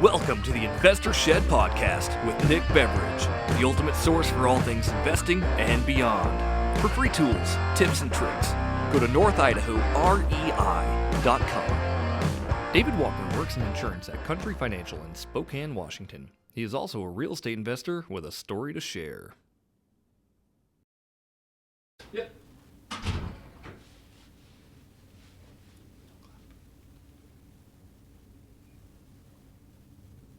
Welcome to the Investor Shed Podcast with Nick Beveridge, the ultimate source for all things investing and beyond. For free tools, tips, and tricks, go to northidahorei.com. David Walker works in insurance at Country Financial in Spokane, Washington. He is also a real estate investor with a story to share. Yep.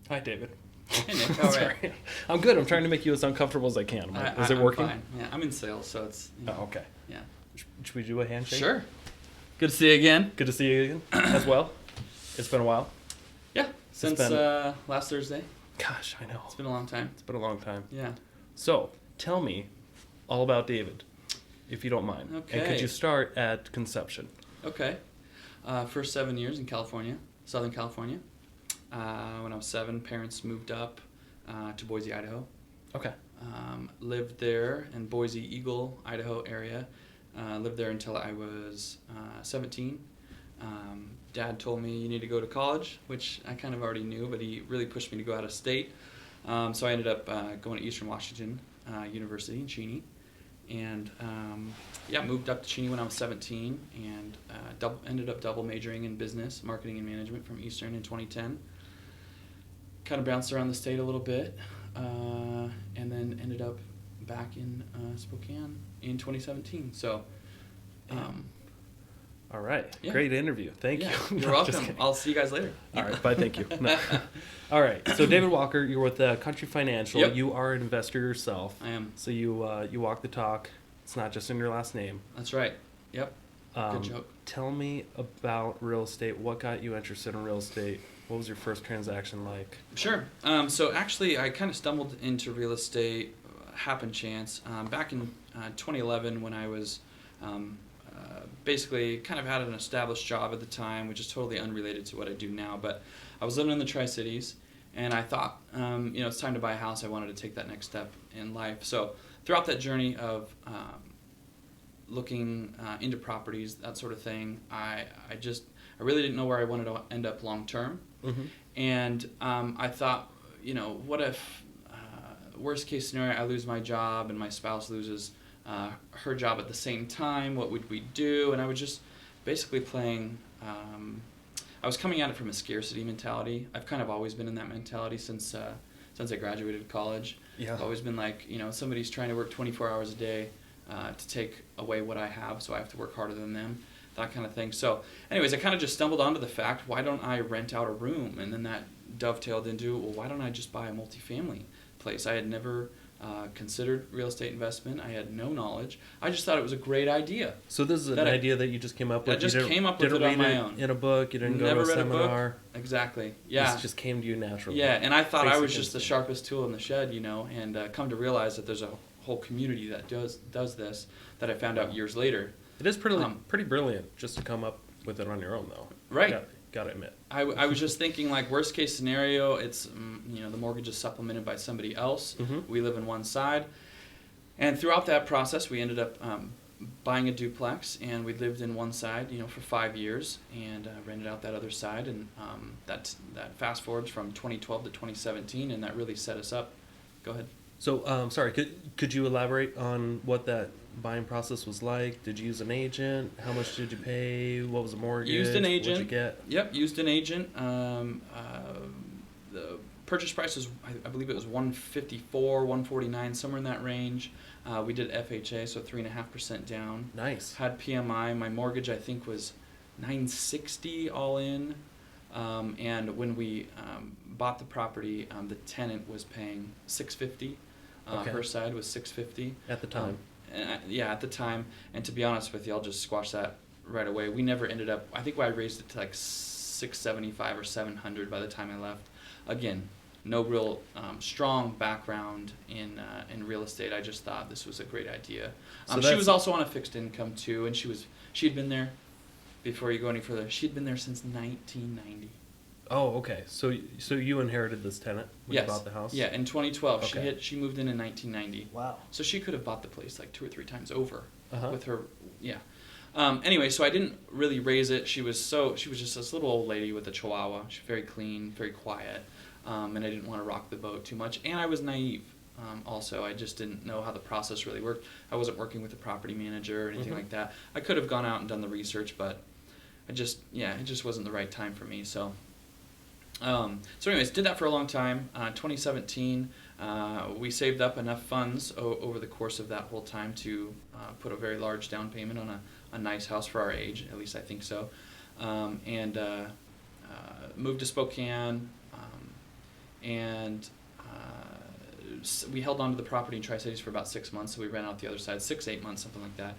Hi, David. Hey, Nick. How are you? I'm good. I'm trying to make you as uncomfortable as I can. Is it working? I'm fine. Yeah, I'm in sales, so it's... Oh, okay. Yeah. Should we do a handshake? Sure. Good to see you again. Good to see you again as well. It's been a while. Yeah, since last Thursday. Gosh, I know. It's been a long time. It's been a long time. Yeah. So, tell me all about David, if you don't mind. Okay. And could you start at conception? Okay. First 7 years in California, Southern California. When I was 7, parents moved up to Boise, Idaho. Okay. Lived there in Boise, Eagle, Idaho area. Lived there until I was 17. Dad told me you need to go to college, which I kind of already knew, but he really pushed me to go out of state. So I ended up going to Eastern Washington University in Cheney. And moved up to Cheney when I was 17 and ended up double majoring in business, marketing, and management from Eastern in 2010. Kind of bounced around the state a little bit, and then ended up back in Spokane in 2017. So, all right. Yeah. Great interview. Thank you. You're welcome. I'll see you guys later. All right. Bye. Thank you. No. All right. So, David Walker, you're with Country Financial. Yep. You are an investor yourself. I am. So you walk the talk. It's not just in your last name. That's right. Yep. Good joke. Tell me about real estate. What got you interested in real estate? What was your first transaction like? Sure. So actually, I kind of stumbled into real estate, happen chance, back in 2011 when I was basically kind of had an established job at the time, which is totally unrelated to what I do now. But I was living in the Tri-Cities, and I thought, it's time to buy a house. I wanted to take that next step in life. So throughout that journey of looking into properties, that sort of thing, I really didn't know where I wanted to end up long term. Mm-hmm. And I thought, what if worst case scenario, I lose my job and my spouse loses her job at the same time? What would we do? And I was just basically playing. I was coming at it from a scarcity mentality. I've kind of always been in that mentality since I graduated college. Yeah. I've always been like, somebody's trying to work 24 hours a day to take away what I have, so I have to work harder than them, that kind of thing. So anyways, I kind of just stumbled onto the fact, why don't I rent out a room? And then that dovetailed into, well, why don't I just buy a multifamily place? I had never considered real estate investment. I had no knowledge. I just thought it was a great idea. So this is an idea that you just came up with? I just came up with it on my own. In a book? You didn't Never go to a read seminar? a book. Exactly. Yeah. This just came to you naturally. Yeah, and I thought I was Basic just the instinct. sharpest tool in the shed, and come to realize that there's a whole community that does this that I found out years later. It is pretty brilliant just to come up with it on your own, though. Right. Gotta admit. I was just thinking, like, worst case scenario, it's, the mortgage is supplemented by somebody else. Mm-hmm. We live in one side. And throughout that process, we ended up buying a duplex, and we lived in one side, for 5 years, and rented out that other side. And that fast forwards from 2012 to 2017, and that really set us up. Go ahead. So, sorry, could you elaborate on what that buying process was like? Did you use an agent? How much did you pay? What was the mortgage? Used an agent. What'd you get? Yep, used an agent. The purchase price was, I believe it was $154, $149, somewhere in that range. We did FHA, so 3.5% down. Nice. Had PMI. My mortgage, I think, was $960 all in. And when we bought the property, the tenant was paying $650. Okay. Her side was $650 At the time. at the time. And to be honest with you, I'll just squash that right away. We never ended up. I think I raised it to like $675 or $700 by the time I left. Again, no real strong background in real estate. I just thought this was a great idea. She was also on a fixed income too, and she'd been there. Before you go any further, she'd been there since 1990. Oh, okay. So you inherited this tenant when Yes. you bought the house? Yeah, in 2012. Okay. She moved in 1990. Wow. So she could have bought the place like 2 or 3 times over with her. Yeah. Anyway, so I didn't really raise it. She was just this little old lady with a chihuahua. She's very clean, very quiet, and I didn't want to rock the boat too much. And I was naive. Also, I just didn't know how the process really worked. I wasn't working with a property manager or anything like that. I could have gone out and done the research, but it just wasn't the right time for me. So anyways, did that for a long time. 2017, we saved up enough funds over the course of that whole time to put a very large down payment on a nice house for our age. At least I think so. And moved to Spokane, and we held on to the property in Tri-Cities for about 6 months, so we ran out the other side, 6-8 months, something like that.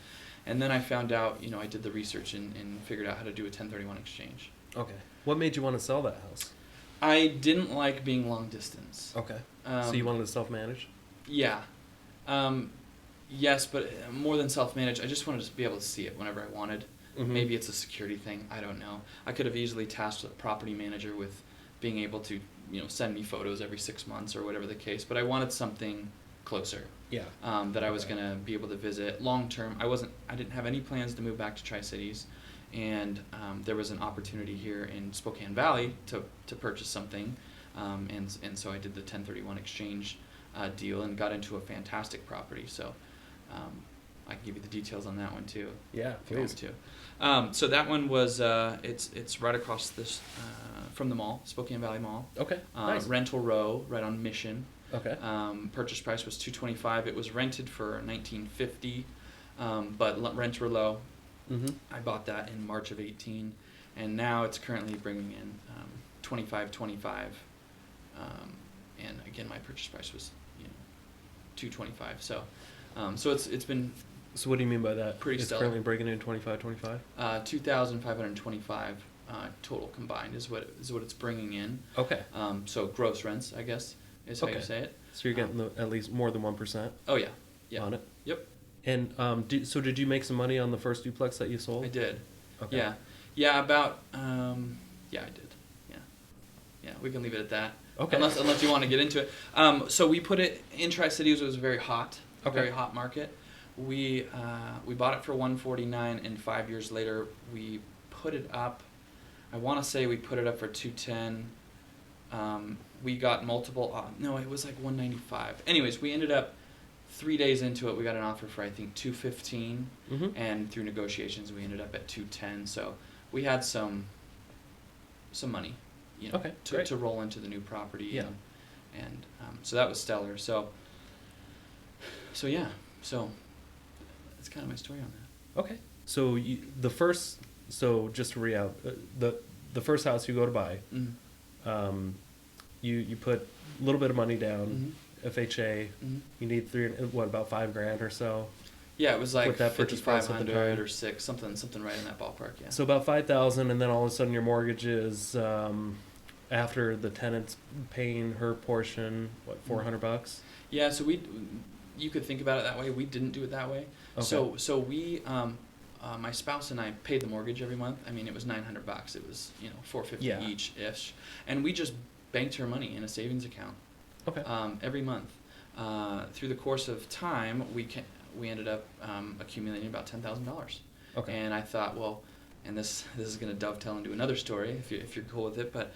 And then I found out, I did the research and figured out how to do a 1031 exchange. Okay. What made you want to sell that house? I didn't like being long distance. Okay. So you wanted to self-manage? Yeah. Yes, but more than self-manage, I just wanted to be able to see it whenever I wanted. Mm-hmm. Maybe it's a security thing. I don't know. I could have easily tasked the property manager with being able to, send me photos every 6 months or whatever the case. But I wanted something closer. Yeah. That I was going to be able to visit long term. I didn't have any plans to move back to Tri-Cities, and there was an opportunity here in Spokane Valley to purchase something, and so I did the 1031 exchange deal and got into a fantastic property. So I can give you the details on that one too. Yeah, if you want to. So that one was it's right across this from the mall, Spokane Valley Mall. Okay. Nice. Rental row, right on Mission. Okay. Purchase price was $225. It was rented for $1950, but rents were low. Mm-hmm. I bought that in March of 18, and now it's currently bringing in $25.25. And again, my purchase price was $225. So it's been. So what do you mean by that? Pretty it's stellar. Currently bringing in $25.25. $2,525 total combined is what it's bringing in. Okay. So gross rents, I guess, is how you say it. So you're getting at least more than 1%. Oh yeah. Yeah. On it. Yep. And so did you make some money on the first duplex that you sold? I did. Okay. Yeah. Yeah. About. Yeah, I did. Yeah. Yeah. We can leave it at that. Okay. Unless you want to get into it. So we put it in Tri-Cities. It was a very hot, very hot market. We bought it for $149, and 5 years later we put it up. I want to say we put it up for $210. We got multiple. No, it was like $195. Anyways, we ended up 3 days into it. We got an offer for I think $215, Mm-hmm. and through negotiations we ended up at $210. So we had some money, Okay, to roll into the new property. Yeah. And so that was stellar. So yeah. So that's kind of my story on that. Okay. So just to re-out, the first house you go to buy, Mm-hmm. you put a little bit of money down, FHA. Mm-hmm. You need about $5,000 or so. Yeah, it was like With that purchase price at the $5,500 time. or $6, something right in that ballpark. Yeah. So about $5,000, and then all of a sudden your mortgage is after the tenant's paying her portion, $400? Yeah. So you could think about it that way. We didn't do it that way. Okay. So we, my spouse and I paid the mortgage every month. I mean, it was $900. It was $450 each ish, and we just banked her money in a savings account. Okay. Every month. Through the course of time, we ended up accumulating about $10,000. Okay. And I thought, well, and this is going to dovetail into another story if you're cool with it, but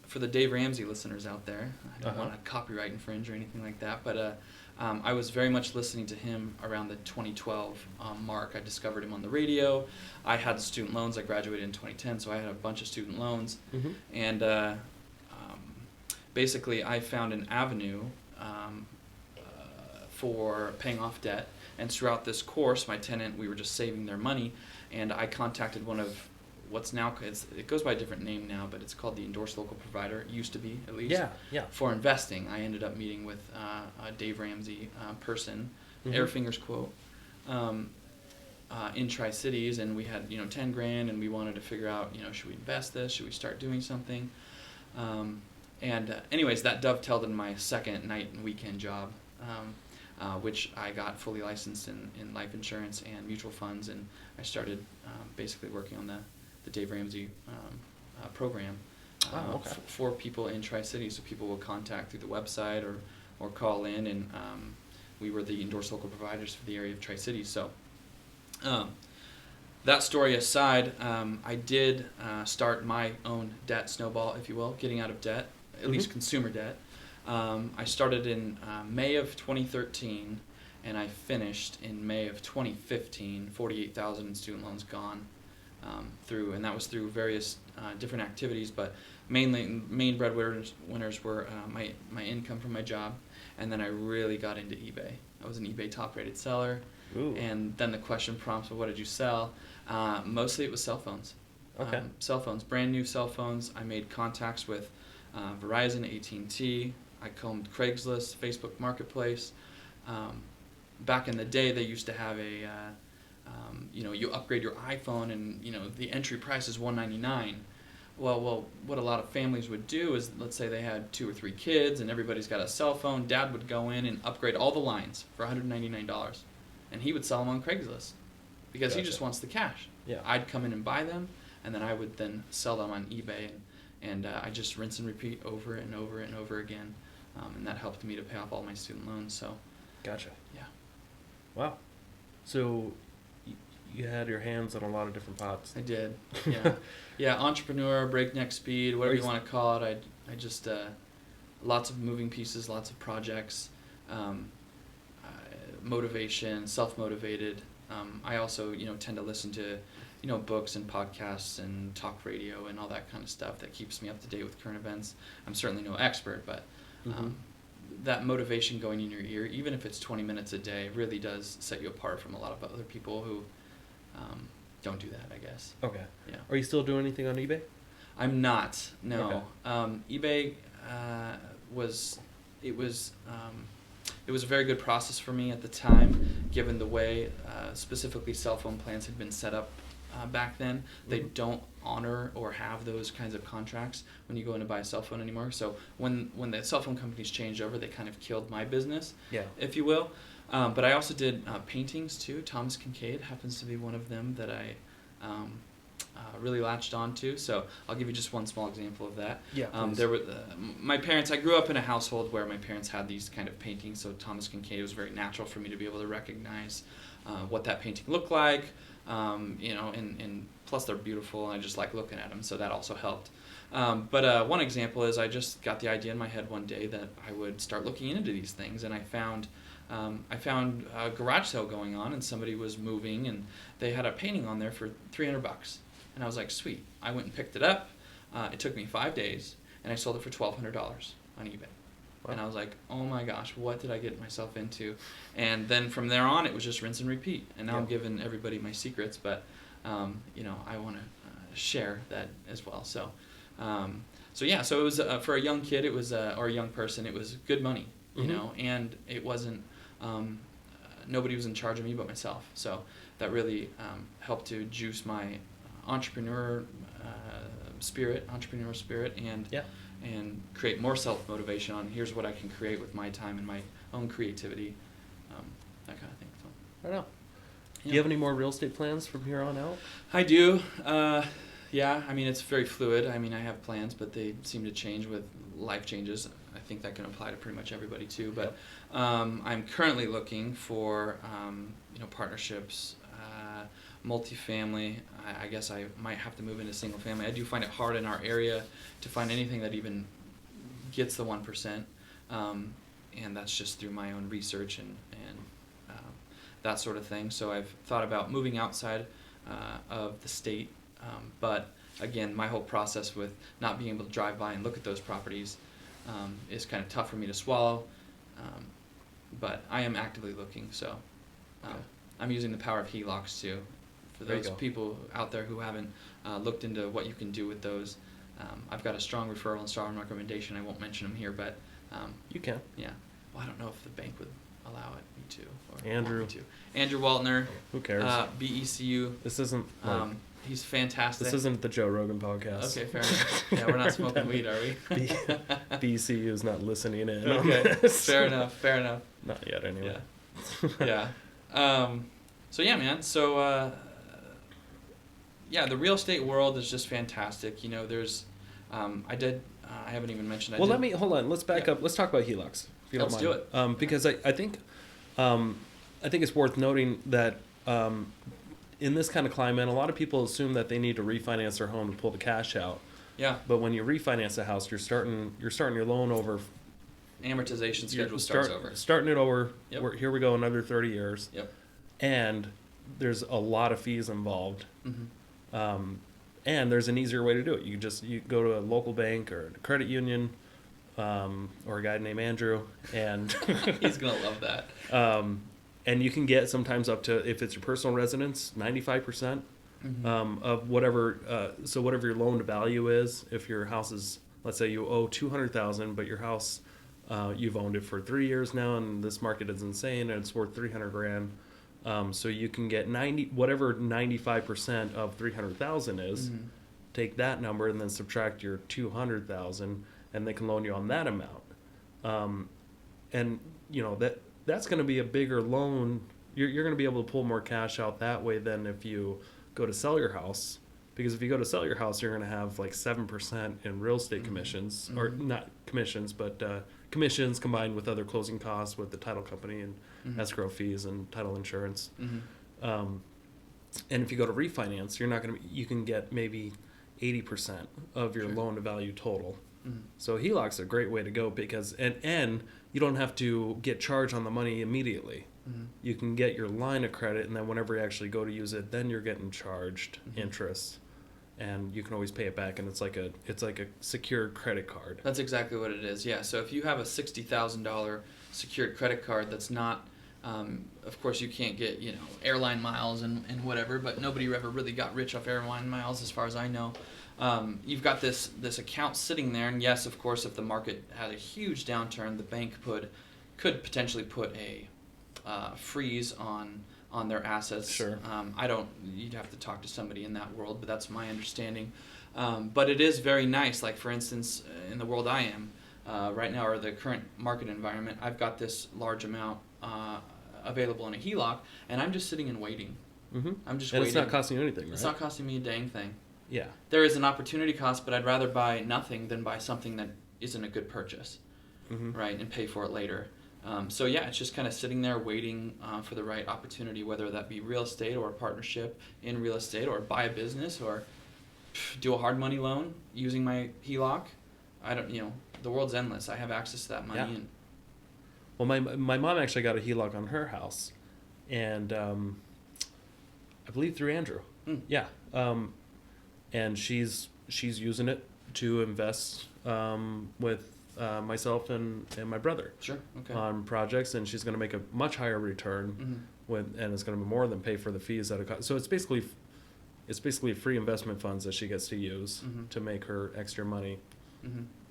for the Dave Ramsey listeners out there, I don't want to copyright infringe or anything like that, but I was very much listening to him around the 2012 mark. I discovered him on the radio. I had student loans. I graduated in 2010, so I had a bunch of student loans. Mm-hmm. And basically, I found an avenue for paying off debt. And throughout this course, my tenant, we were just saving their money, and I contacted one of what's now, it goes by a different name now, but it's called the Endorsed Local Provider. It used to be, at least. Yeah. For investing. I ended up meeting with a Dave Ramsey person, Mm-hmm. Airfingers quote, in Tri-Cities, and we had $10,000, and we wanted to figure out should we invest this, should we start doing something, and anyways, that dovetailed in my second night and weekend job, which I got fully licensed in life insurance and mutual funds, and I started basically working on the Dave Ramsey program for people in Tri-Cities. So people will contact through the website or call in, and we were the endorsed local providers for the area of Tri-Cities. So That story aside, I did start my own debt snowball, if you will, getting out of debt, at least consumer debt. I started in May of 2013, and I finished in May of 2015, 48,000 in student loans gone and that was through various different activities, but main breadwinners were my income from my job, and then I really got into eBay. I was an eBay top-rated seller. Ooh. And then the question prompts, well, what did you sell? Mostly it was cell phones. Okay. Cell phones, brand new cell phones. I made contacts with Verizon, AT&T. I combed Craigslist, Facebook Marketplace. Back in the day, they used to have you upgrade your iPhone, and the entry price is $199. Well, what a lot of families would do is, let's say they had 2 or 3 kids, and everybody's got a cell phone. Dad would go in and upgrade all the lines for $199. And he would sell them on Craigslist because he just wants the cash. Yeah. I'd come in and buy them, and then I would then sell them on eBay, and I just rinse and repeat over and over and over again, and that helped me to pay off all my student loans. So, Gotcha. yeah. Wow. So you had your hands on a lot of different pots. I did. Yeah. Entrepreneur, breakneck speed, whatever you want to call it. I just lots of moving pieces, lots of projects. Motivation, self-motivated. I also, tend to listen to, books and podcasts and talk radio and all that kind of stuff that keeps me up to date with current events. I'm certainly no expert, but that motivation going in your ear, even if it's 20 minutes a day, really does set you apart from a lot of other people who don't do that, I guess. Okay. Yeah. Are you still doing anything on eBay? I'm not. No. Okay. eBay was a very good process for me at the time, given the way specifically cell phone plans had been set up back then. They don't honor or have those kinds of contracts when you go in to buy a cell phone anymore. So when the cell phone companies changed over, they kind of killed my business, if you will. But I also did paintings too. Thomas Kincaid happens to be one of them that I really latched onto. So I'll give you just one small example of that. Yeah, there were my parents. I grew up in a household where my parents had these kind of paintings. So Thomas Kincaid was very natural for me to be able to recognize what that painting looked like. And plus they're beautiful, and I just like looking at them. So that also helped. But one example is I just got the idea in my head one day that I would start looking into these things, and I found a garage sale going on, and somebody was moving, and they had a painting on there for $300. And I was like, sweet. I went and picked it up. It took me 5 days, and I sold it for $1,200 on eBay. Wow. And I was like, oh my gosh, what did I get myself into? And then from there on, it was just rinse and repeat. And now I'm giving everybody my secrets, but I want to share that as well. So it was for a young kid, or a young person, it was good money, and it wasn't. Nobody was in charge of me but myself. So that really helped to juice my entrepreneurial spirit, and create more self-motivation on here's what I can create with my time and my own creativity, that kind of thing. So, I know. Do you have any more real estate plans from here on out? I do. Yeah, I mean, it's very fluid. I mean, I have plans, but they seem to change with life changes. I think that can apply to pretty much everybody too. But I'm currently looking for partnerships, multifamily. I guess I might have to move into single family. I do find it hard in our area to find anything that even gets the 1%, and that's just through my own research and that sort of thing. So I've thought about moving outside of the state, but again, my whole process with not being able to drive by and look at those properties is kind of tough for me to swallow, but I am actively looking. So I'm using the power of HELOCs too. For those people out there who haven't looked into what you can do with those, I've got a strong referral and strong recommendation. I won't mention them here, but you can. Yeah. Well, I don't know if the bank would allow me to. Or Andrew. Want me to. Andrew Waltner. Who cares? BECU. This isn't. He's fantastic. This isn't the Joe Rogan podcast. Okay, fair enough. Yeah, we're not smoking weed, are we? BECU is not listening in. Okay. Fair enough. Not yet, anyway. Yeah. So yeah, man. So the real estate world is just fantastic. There's I haven't even mentioned. Hold on. Let's back up. Let's talk about HELOCs. If you don't mind. Let's do it. Because I think it's worth noting that in this kind of climate, a lot of people assume that they need to refinance their home to pull the cash out. Yeah. But when you refinance a house, you're starting your loan over. Amortization schedule starts over. Starting it over. Yep. Here we go, another 30 years. Yep. And there's a lot of fees involved. Mm-hmm. And there's an easier way to do it. You go to a local bank or a credit union, or a guy named Andrew, and he's gonna love that. And you can get sometimes up to, if it's your personal residence, 95%. Of whatever, so whatever your loan to value is. If your house is, let's say you owe $200,000, but your house, you've owned it for 3 years now, and this market is insane, and it's worth $300,000. So you can get 95% of 300,000 is. Mm-hmm. Take that number and then subtract your 200,000, and they can loan you on that amount. And that's going to be a bigger loan. You're going to be able to pull more cash out that way than if you go to sell your house, because if you go to sell your house, you're going to have like 7% in real estate commissions, or not commissions, but commissions combined with other closing costs with the title company and escrow fees and title insurance. And if you go to refinance, you can get maybe 80% of your loan to value total. So HELOC's a great way to go, because and you don't have to get charged on the money immediately. You can get your line of credit, and then whenever you actually go to use it, then you're getting charged interest, and you can always pay it back. And it's like a secured credit card. That's exactly what it is. Yeah. So if you have a $60,000 secured credit card, that's not, of course, you can't get airline miles and whatever. But nobody ever really got rich off airline miles, as far as I know. You've got this account sitting there, and yes, of course, if the market had a huge downturn, the bank could potentially put a freeze on their assets. Sure. You'd have to talk to somebody in that world, but that's my understanding. But it is very nice. Like, for instance, in the world I am right now, or the current market environment, I've got this large amount available in a HELOC, and I'm just sitting and waiting. I'm just waiting. It's not costing you anything, right? It's not costing me a dang thing. Yeah. There is an opportunity cost, but I'd rather buy nothing than buy something that isn't a good purchase, right, and pay for it later. So yeah, it's just kind of sitting there waiting for the right opportunity, whether that be real estate or a partnership in real estate, or buy a business, or do a hard money loan using my HELOC. The world's endless. I have access to that money. Yeah. And well, my mom actually got a HELOC on her house, and I believe through Andrew. Yeah. And she's using it to invest with myself and my brother. Sure. Okay. On projects, and she's going to make a much higher return and it's going to be more than pay for the fees that it costs. So it's basically free investment funds that she gets to use to make her extra money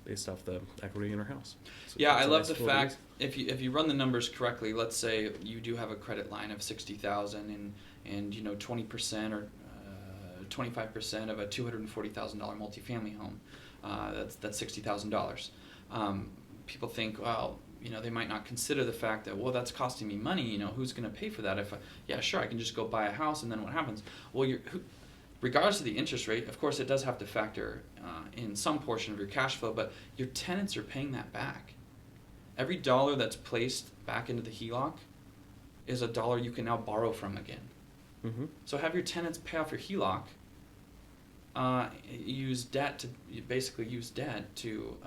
based off the equity in her house. So yeah, I love the fact if you run the numbers correctly. Let's say you do have a credit line of $60,000 and 20% or 25% of a $240,000 multifamily home. That's $60,000. People think, well, they might not consider the fact that, well, that's costing me money. Who's going to pay for that? Yeah, sure, I can just go buy a house, and then what happens? Well, regardless of the interest rate, of course, it does have to factor in some portion of your cash flow, but your tenants are paying that back. Every dollar that's placed back into the HELOC is a dollar you can now borrow from again. So have your tenants pay off your HELOC. Use debt to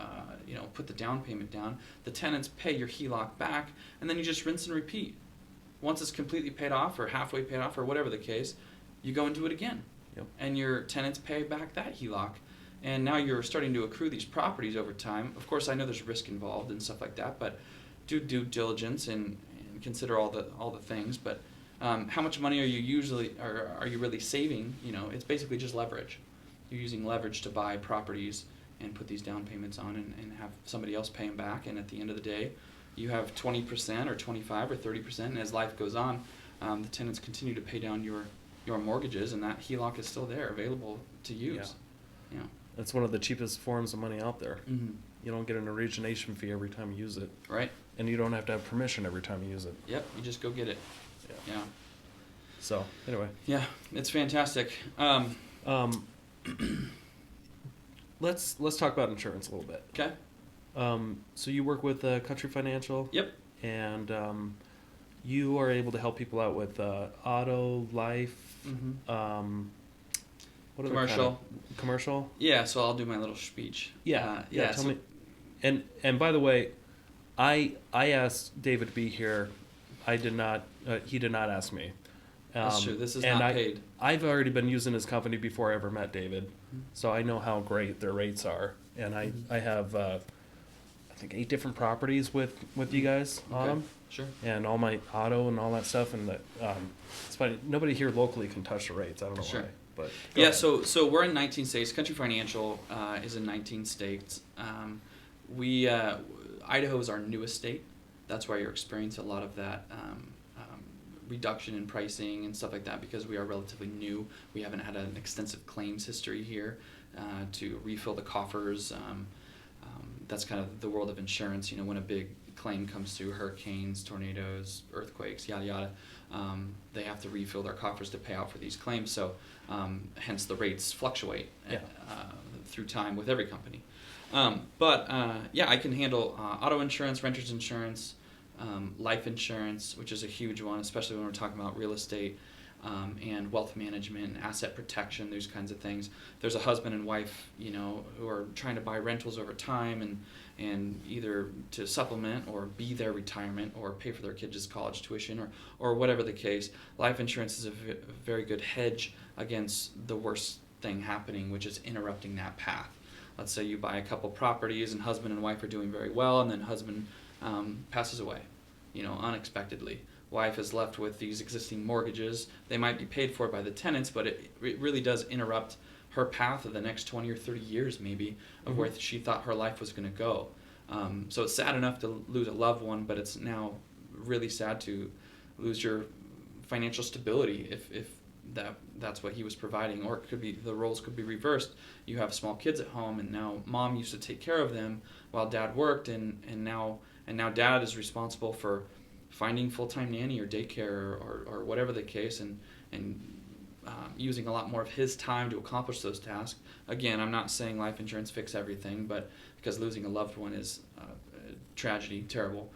put the down payment down. The tenants pay your HELOC back, and then you just rinse and repeat. Once it's completely paid off or halfway paid off or whatever the case, you go and do it again. And your tenants pay back that HELOC, and now you're starting to accrue these properties over time. Of course, I know there's risk involved and stuff like that, but do due diligence and consider all the things. But how much money are you really saving? It's basically just leverage. You're using leverage to buy properties and put these down payments on and have somebody else pay them back. And at the end of the day, you have 20% or 25 or 30%. And as life goes on, the tenants continue to pay down your mortgages, and that HELOC is still there available to use. Yeah. That's one of the cheapest forms of money out there. You don't get an origination fee every time you use it. Right. And you don't have to have permission every time you use it. Yep. You just go get it. Yeah. So, anyway. Yeah, it's fantastic. Let's talk about insurance a little bit. Okay. So you work with Country Financial. Yep. And you are able to help people out with auto, life, what other Commercial. Commercial? Yeah, so I'll do my little speech. Yeah. Tell so me. And by the way, I asked David to be here. I did not. He did not ask me. That's true. This is not paid. I've already been using his company before I ever met David, so I know how great their rates are. And I have I think 8 different properties with you guys on them. Sure. And all my auto and all that stuff, and that it's funny. Nobody here locally can touch the rates. I don't know why. But yeah, so we're in 19 states. Country Financial is in 19 states. Idaho is our newest state. That's why you're experiencing a lot of that reduction in pricing and stuff like that, because we are relatively new. We haven't had an extensive claims history here to refill the coffers. That's kind of the world of insurance. When a big claim comes through, hurricanes, tornadoes, earthquakes, yada yada, they have to refill their coffers to pay out for these claims. So hence the rates fluctuate through time with every company. I can handle auto insurance, renter's insurance, life insurance, which is a huge one, especially when we're talking about real estate, and wealth management, asset protection, those kinds of things. There's a husband and wife, who are trying to buy rentals over time and either to supplement or be their retirement or pay for their kids' college tuition or whatever the case. Life insurance is a very good hedge against the worst thing happening, which is interrupting that path. Let's say you buy a couple properties and husband and wife are doing very well, and then husband passes away, unexpectedly. Wife is left with these existing mortgages. They might be paid for by the tenants, but it really does interrupt her path of the next 20 or 30 years maybe of where she thought her life was going to go. So it's sad enough to lose a loved one, but it's now really sad to lose your financial stability if that's what he was providing. Or it could be the roles could be reversed. You have small kids at home, and now mom used to take care of them while dad worked, and now dad is responsible for finding full-time nanny or daycare or whatever the case, and using a lot more of his time to accomplish those tasks. Again, I'm not saying life insurance fix everything, but because losing a loved one is a tragedy, terrible.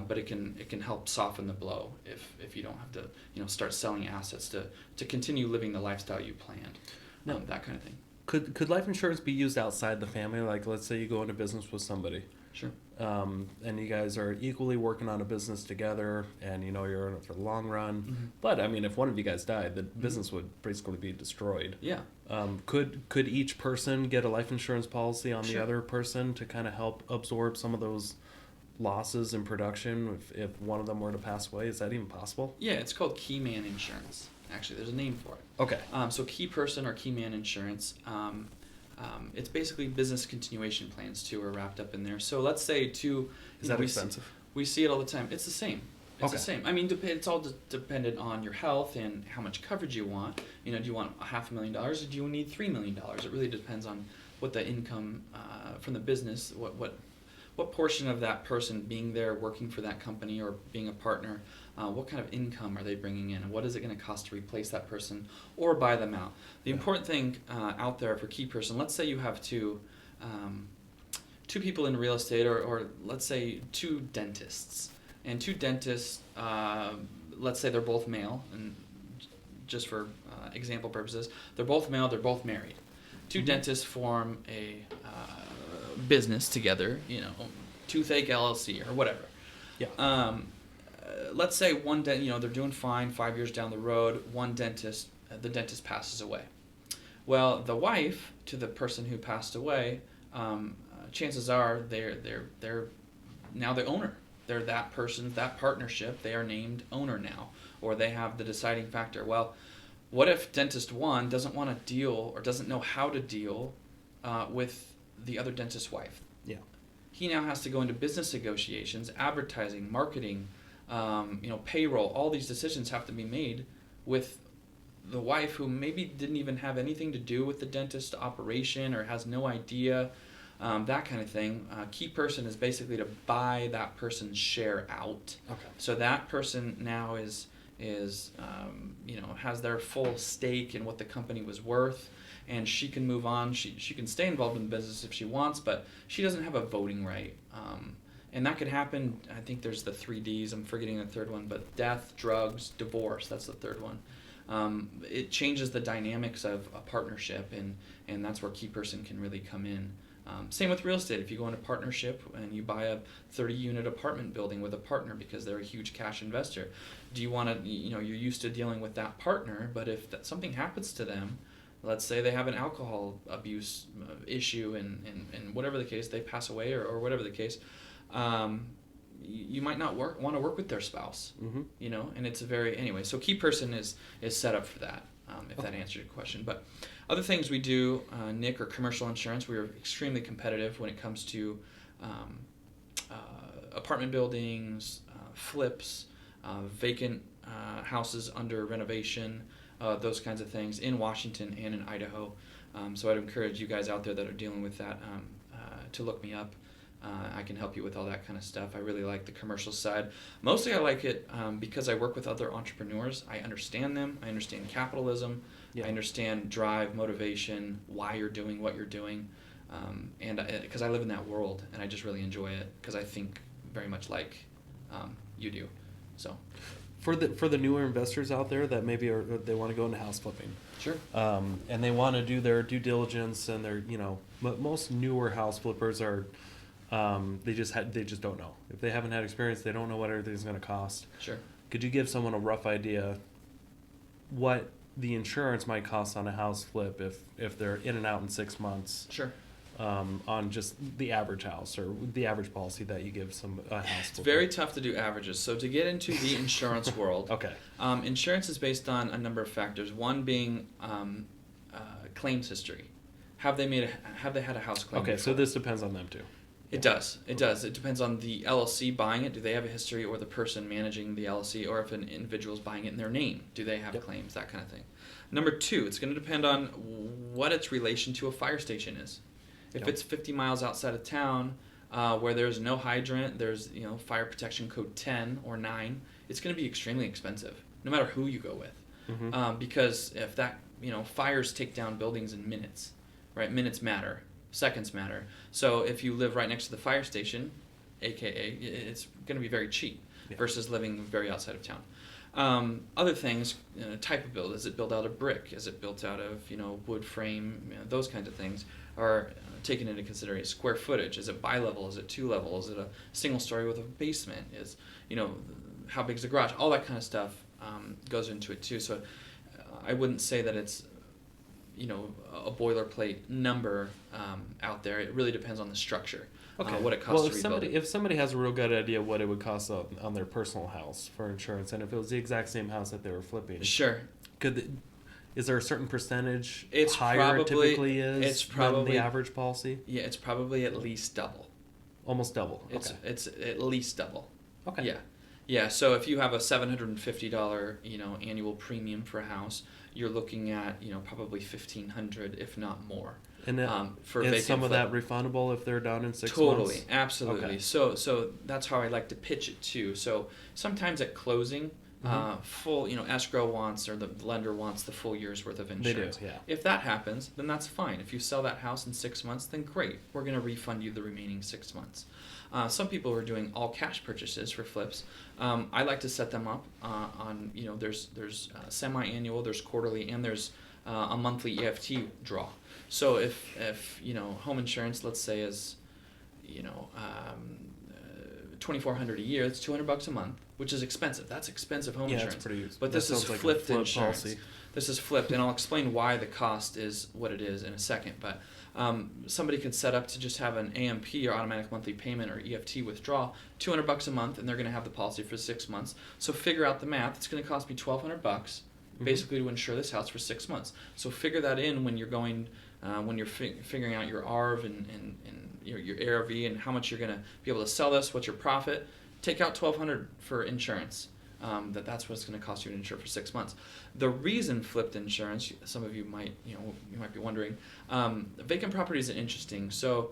But it can help soften the blow if you don't have to start selling assets to continue living the lifestyle you planned. That kind of thing. Could life insurance be used outside the family? Like, let's say you go into business with somebody. Sure. And you guys are equally working on a business together, and you're in it for the long run. But I mean, if one of you guys died, the business would basically be destroyed. Yeah. Could each person get a life insurance policy on the other person to kind of help absorb some of those losses in production if one of them were to pass away? Is that even possible? Yeah, it's called key man insurance. Actually, there's a name for it. Okay. So key person or key man insurance. It's basically business continuation plans too are wrapped up in there. So let's say Is that expensive? We see it all the time. It's the same. It's the same. I mean, it's all dependent on your health and how much coverage you want. Do you want $500,000 or do you need $3 million? It really depends on what the income from the business, what portion of that person being there working for that company or being a partner, what kind of income are they bringing in, and what is it going to cost to replace that person or buy them out? The important thing out there for key person, let's say you have two people in real estate, or let's say 2 dentists. And 2 dentists, let's say they're both male, and just for example purposes, they're both male, they're both married. 2 dentists form a business together, Toothache LLC or whatever. Yeah. Let's say one they're doing fine. 5 years down the road, the dentist passes away. Well, the wife to the person who passed away, chances are they're now the owner. They're that person, that partnership. They are named owner now, or they have the deciding factor. Well, what if dentist 1 doesn't want to deal or doesn't know how to deal with the other dentist's wife? Yeah. He now has to go into business negotiations, advertising, marketing, payroll. All these decisions have to be made with the wife, who maybe didn't even have anything to do with the dentist operation or has no idea, that kind of thing. Key person is basically to buy that person's share out. Okay. So that person now is has their full stake in what the company was worth, and she can move on. She can stay involved in the business if she wants, but she doesn't have a voting right. And that could happen. I think there's the 3Ds. I'm forgetting the third one, but death, drugs, divorce. That's the third one. It changes the dynamics of a partnership, and that's where key person can really come in. Same with real estate. If you go into partnership and you buy a 30-unit apartment building with a partner because they're a huge cash investor, do you want to, you're used to dealing with that partner, but if something happens to them, let's say they have an alcohol abuse issue and whatever the case, they pass away or whatever the case, you might not want to work with their spouse, and it's anyway, so key person is set up for that, if that answers your question. But other things we do, Nick, are commercial insurance. We are extremely competitive when it comes to apartment buildings, flips, vacant houses under renovation, those kinds of things in Washington and in Idaho. So I'd encourage you guys out there that are dealing with that to look me up. I can help you with all that kind of stuff. I really like the commercial side. Mostly I like it because I work with other entrepreneurs. I understand them. I understand capitalism. Yeah. I understand drive, motivation, why you're doing what you're doing. And because I live in that world and I just really enjoy it because I think very much like you do. So for the newer investors out there that maybe they want to go into house flipping. Sure. And they want to do their due diligence and most newer house flippers are they just don't know. If they haven't had experience, they don't know what everything's going to cost. Sure. Could you give someone a rough idea what the insurance might cost on a house flip if they're in and out in 6 months? Sure. On just the average house or the average policy that you give a house flip? It's very tough to do averages. So to get into the insurance world, okay. Insurance is based on a number of factors. One being claims history. Have they had a house claim? Okay, before? so this depends on them too. It does. It does. It depends on the LLC buying it. Do they have a history, or the person managing the LLC, or if an individual is buying it in their name, do they have claims? That kind of thing. Number two, it's going to depend on what its relation to a fire station is. If it's 50 miles outside of town, where there's no hydrant, there's fire protection code 10 or 9, it's going to be extremely expensive, no matter who you go with, because if that fires take down buildings in minutes, right? Minutes matter. Seconds matter. So if you live right next to the fire station, aka it's going to be very cheap versus living very outside of town. Other things, type of build. Is it built out of brick? Is it built out of wood frame? Those kinds of things are taken into consideration. Square footage. Is it bi-level? Is it two-level? Is it a single story with a basement? Is how big is the garage? All that kind of stuff goes into it too. So I wouldn't say that it's a boilerplate number out there. It really depends on the structure, what it costs to rebuild. If somebody has a real good idea what it would cost on their personal house for insurance, and if it was the exact same house that they were flipping, sure. Is there a certain percentage it's higher probably, it typically is it's probably, than the average policy? Yeah, it's probably at least double. Almost double. It's at least double. Okay. Yeah. Yeah, so if you have a $750, annual premium for a house, you're looking at, probably $1,500, if not more. And for is some of flip. that refundable if they're done in 6 months? Totally, absolutely. Okay. So that's how I like to pitch it too. So sometimes at closing, full, escrow wants or the lender wants the full year's worth of insurance. They do, yeah. If that happens, then that's fine. If you sell that house in 6 months, then great. We're going to refund you the remaining 6 months. Some people are doing all cash purchases for flips. I like to set them up on, there's semi-annual, there's quarterly, and there's a monthly EFT draw. So if home insurance, let's say, is $2,400 a year, it's $200 a month, which is expensive. That's expensive home insurance. It's pretty. But this is like flipped flip insurance. policy. This is flipped, and I'll explain why the cost is what it is in a second. But somebody could set up to just have an AMP or automatic monthly payment or EFT withdrawal, $200 a month, and they're going to have the policy for 6 months. So figure out the math. It's going to cost me $1,200 basically to insure this house for 6 months. So figure that in when you're going, when you're figuring out your ARV and your ARV and how much you're going to be able to sell this. What's your profit? Take out $1,200 for insurance. That's what it's going to cost you to insure for 6 months. The reason flipped insurance, some of you might be wondering, vacant properties are interesting. So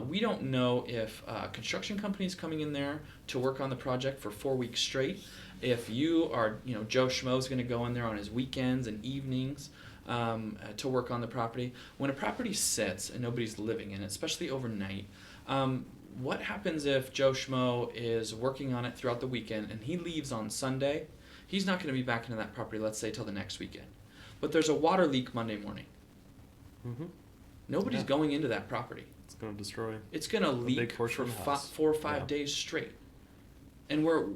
we don't know if construction companies coming in there to work on the project for 4 weeks straight. If you are, Joe Schmo's going to go in there on his weekends and evenings to work on the property. When a property sits and nobody's living in it, especially overnight, what happens if Joe Schmo is working on it throughout the weekend and he leaves on Sunday? He's not going to be back into that property, let's say, till the next weekend. But there's a water leak Monday morning. Mm-hmm. Nobody's going into that property. It's going to destroy. It's going to leak for 4 or 5 days straight. And we're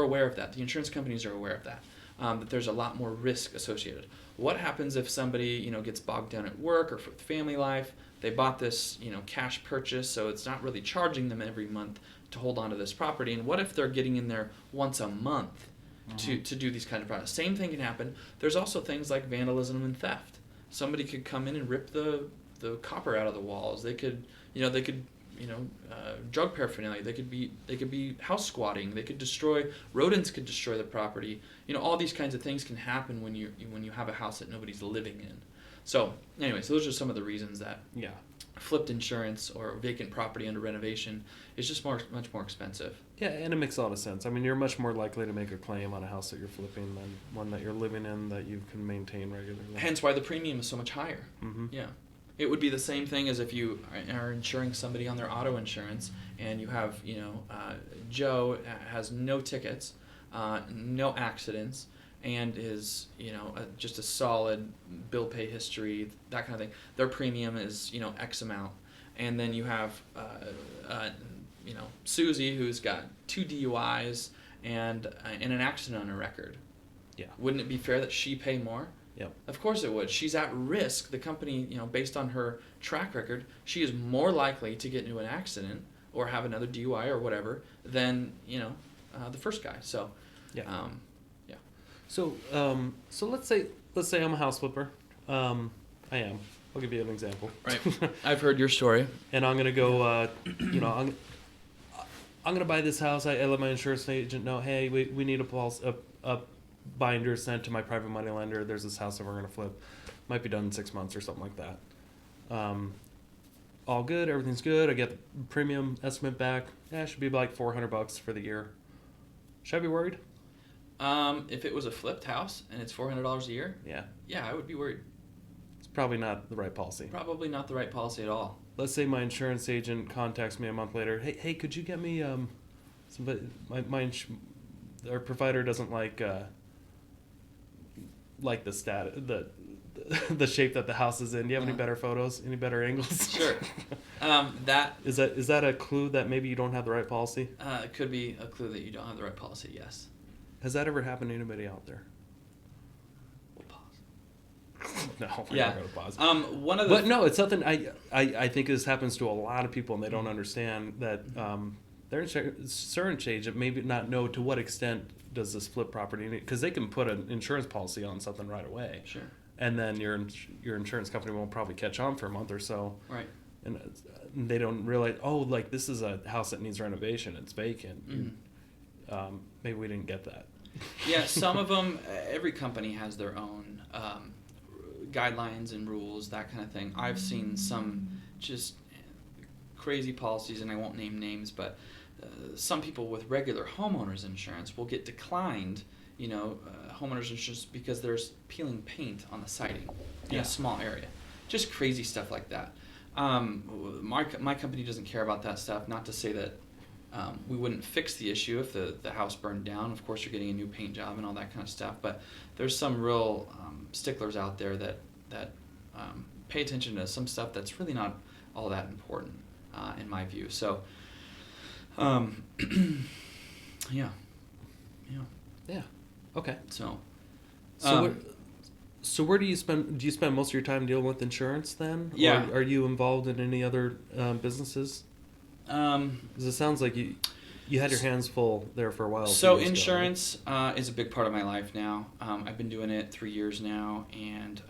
aware of that. The insurance companies are aware of that. That there's a lot more risk associated. What happens if somebody, gets bogged down at work or for family life? They bought this, cash purchase, so it's not really charging them every month to hold on to this property. And what if they're getting in there once a month to do these kind of products? Same thing can happen. There's also things like vandalism and theft. Somebody could come in and rip the copper out of the walls. They could drug paraphernalia. They could be house squatting. They could destroy rodents. Could destroy the property. All these kinds of things can happen when you have a house that nobody's living in. So anyway, those are some of the reasons that flipped insurance or vacant property under renovation is just much more expensive. Yeah, and it makes a lot of sense. I mean, you're much more likely to make a claim on a house that you're flipping than one that you're living in that you can maintain regularly. Hence why the premium is so much higher. Mm-hmm. Yeah. It would be the same thing as if you are insuring somebody on their auto insurance and you have, Joe has no tickets, no accidents, and is, just a solid bill pay history, that kind of thing. Their premium is, X amount. And then you have, Susie, who's got 2 DUIs and an accident on her record. Yeah. Wouldn't it be fair that she pay more? Yep. Of course it would. She's at risk. The company, based on her track record, she is more likely to get into an accident or have another DUI or whatever than, the first guy. So, yeah. Yeah. So let's say I'm a house flipper. I am. I'll give you an example. Right. I've heard your story. And I'm gonna go. I'm gonna buy this house. I let my insurance agent know. Hey, we need a binder sent to my private money lender. There's this house that we're gonna flip. Might be done in 6 months or something like that. All good. Everything's good. I get the premium estimate back. Yeah, it should be like $400 for the year. Should I be worried? If it was a flipped house and it's $400 a year, yeah, I would be worried. It's probably not the right policy. Probably not the right policy at all. Let's say my insurance agent contacts me a month later. Hey, could you get me somebody? Our provider doesn't like the shape that the house is in. Do you have any better photos? Any better angles? Sure. Is that a clue that maybe you don't have the right policy? It could be a clue that you don't have the right policy. Yes. Has that ever happened to anybody out there? We'll pause. No, we're not going to pause. But no, it's something I think this happens to a lot of people, and they don't understand that their insurance agent maybe not know to what extent does this flip property, because they can put an insurance policy on something right away. Sure. And then your insurance company won't probably catch on for a month or so. Right. And they don't realize, this is a house that needs renovation. It's vacant. Mm-hmm. Maybe we didn't get that. Yeah, some of them, every company has their own guidelines and rules, that kind of thing. I've seen some just crazy policies, and I won't name names, but some people with regular homeowners insurance will get declined, homeowners insurance because there's peeling paint on the siding in a small area. Just crazy stuff like that. My company doesn't care about that stuff. Not to say that we wouldn't fix the issue if the house burned down. Of course, you're getting a new paint job and all that kind of stuff. But there's some real sticklers out there that pay attention to some stuff that's really not all that important, in my view. So, yeah. Okay. So where do you spend most of your time dealing with insurance then? Yeah. Or are you involved in any other businesses? Because it sounds like you had your hands full there for a while. So insurance is a big part of my life now. I've been doing it 3 years now, and